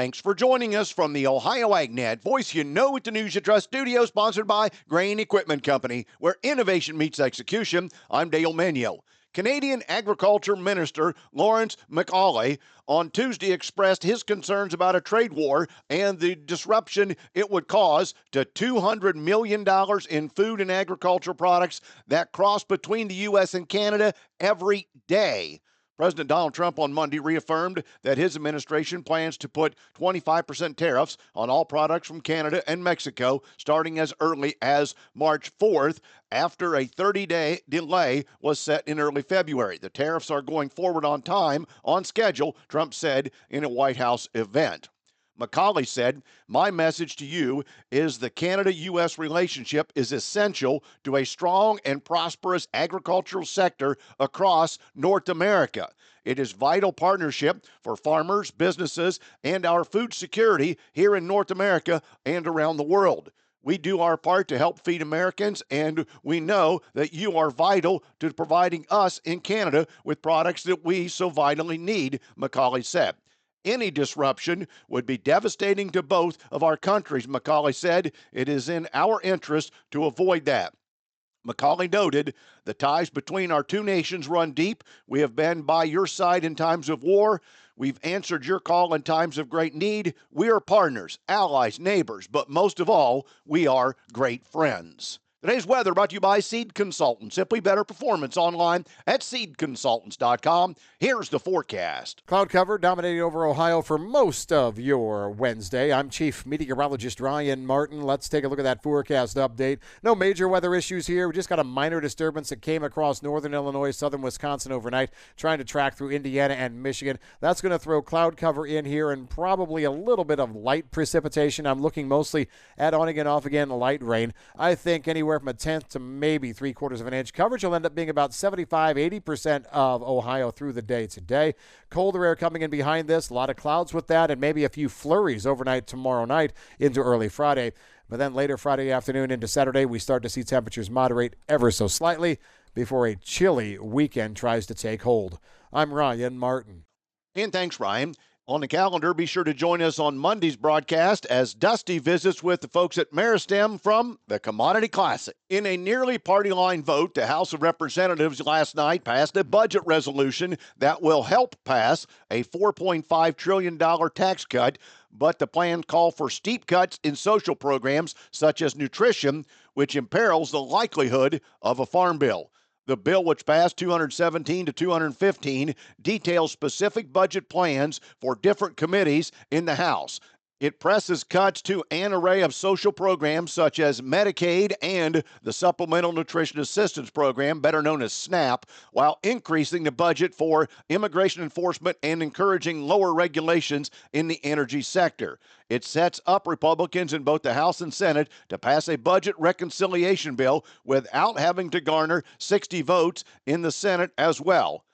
Thanks for joining us from the Ohio AgNet Voice You Know with the News You Trust studio, sponsored by Grain Equipment Company, where innovation meets execution. I'm Dale Menyo. Canadian Agriculture Minister Lawrence MacAulay on Tuesday expressed his concerns about a trade war and the disruption it would cause to $200 million in food and agricultural products that cross between the U.S. and Canada every day. President Donald Trump on Monday reaffirmed that his administration plans to put 25% tariffs on all products from Canada and Mexico starting as early as March 4th, after a 30-day delay was set in early February. The tariffs are going forward on time, on schedule, Trump said in a White House event. MacAulay said, "My message to you is the Canada-U.S. relationship is essential to a strong and prosperous agricultural sector across North America. It is vital partnership for farmers, businesses, and our food security here in North America and around the world. We do our part to help feed Americans, and we know that you are vital to providing us in Canada with products that we so vitally need," MacAulay said. "Any disruption would be devastating to both of our countries," MacAulay said. "It is in our interest to avoid that." MacAulay noted, "The ties between our two nations run deep. We have been by your side in times of war. We've answered your call in times of great need. We are partners, allies, neighbors, but most of all, we are great friends." Today's weather brought to you by Seed Consultants. Simply better performance online at seedconsultants.com. Here's the forecast. Cloud cover dominating over Ohio for most of your Wednesday. I'm Chief Meteorologist Ryan Martin. Let's take a look at that forecast update. No major weather issues here. We just got a minor disturbance that came across northern Illinois, southern Wisconsin overnight, trying to track through Indiana and Michigan. That's going to throw cloud cover in here and probably a little bit of light precipitation. I'm looking mostly at on again, off again, light rain. I think anywhere from a tenth to maybe 3/4 of an inch. Coverage will end up being about 75-80% of Ohio through the day today. Colder air coming in behind this. A lot of clouds with that, and maybe a few flurries overnight tomorrow night into early Friday. But then later Friday afternoon into Saturday, we start to see temperatures moderate ever so slightly before a chilly weekend tries to take hold. I'm Ryan Martin. And thanks, Ryan. On the calendar, be sure to join us on Monday's broadcast as Dusty visits with the folks at Meristem from the Commodity Classic. In a nearly party line vote, the House of Representatives last night passed a budget resolution that will help pass a $4.5 trillion tax cut, but the plan called for steep cuts in social programs such as nutrition, which imperils the likelihood of a farm bill. The bill, which passed 217 to 215, details specific budget plans for different committees in the House. It presses cuts to an array of social programs such as Medicaid and the Supplemental Nutrition Assistance Program, better known as SNAP, while increasing the budget for immigration enforcement and encouraging lower regulations in the energy sector. It sets up Republicans in both the House and Senate to pass a budget reconciliation bill without having to garner 60 votes in the Senate as well.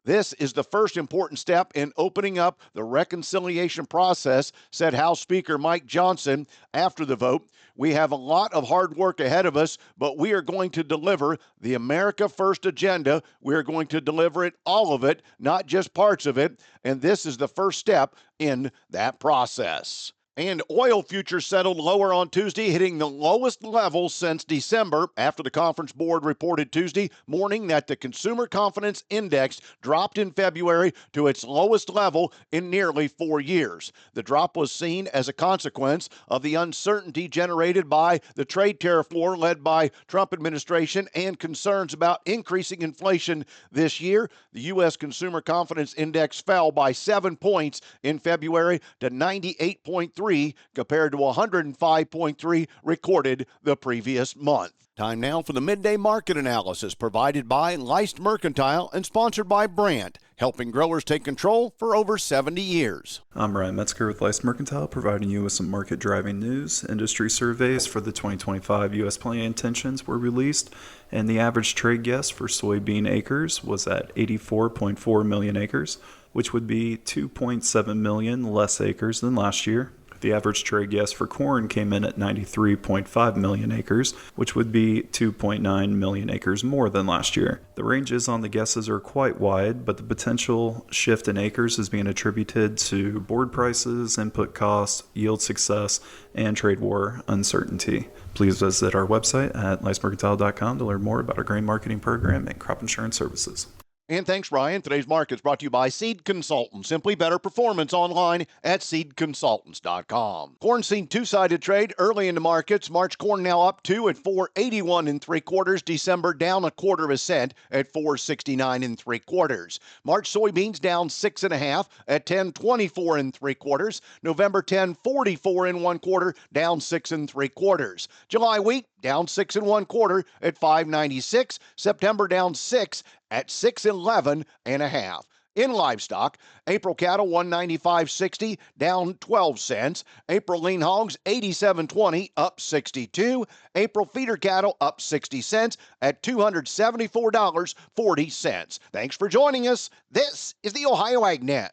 This is the first important step in opening up the reconciliation process, said House Speaker Mike Johnson after the vote. "We have a lot of hard work ahead of us, but we are going to deliver the America First agenda. We are going to deliver it, all of it, not just parts of it, and this is the first step in that process." And oil futures settled lower on Tuesday, hitting the lowest level since December after the conference board reported Tuesday morning that the Consumer Confidence Index dropped in February to its lowest level in nearly 4 years. The drop was seen as a consequence of the uncertainty generated by the trade tariff war led by Trump administration and concerns about increasing inflation this year. The U.S. Consumer Confidence Index fell by 7 points in February to 98.3 compared to 105.3 recorded the previous month. Time now for the midday market analysis provided by Leist Mercantile and sponsored by Brandt, helping growers take control for over 70 years. I'm Ryan Metzger with Leist Mercantile, providing you with some market-driving news. Industry surveys for the 2025 U.S. planting intentions were released, and the average trade guess for soybean acres was at 84.4 million acres, which would be 2.7 million less acres than last year. The average trade guess for corn came in at 93.5 million acres, which would be 2.9 million acres more than last year. The ranges on the guesses are quite wide, but the potential shift in acres is being attributed to board prices, input costs, yield success, and trade war uncertainty. Please visit our website at licemercantile.com to learn more about our grain marketing program and crop insurance services. And thanks, Ryan. Today's market is brought to you by Seed Consultants. Simply better performance online at seedconsultants.com. Corn seen two-sided trade early in the markets. March corn now up 2 at 4.81 3/4. December down 1/4 cent at 4.69 3/4. March soybeans down 6.5 at 10.24 3/4. November 10.44 1/4, down 6 3/4. July wheat down 6 1/4 at 5.96. September down 6 at 6.11 1/2. In livestock, April cattle 195.60, down 12 cents. April lean hogs 87.20, up 62. April feeder cattle up 60 cents at $274.40. Thanks for joining us. This is the Ohio AgNet.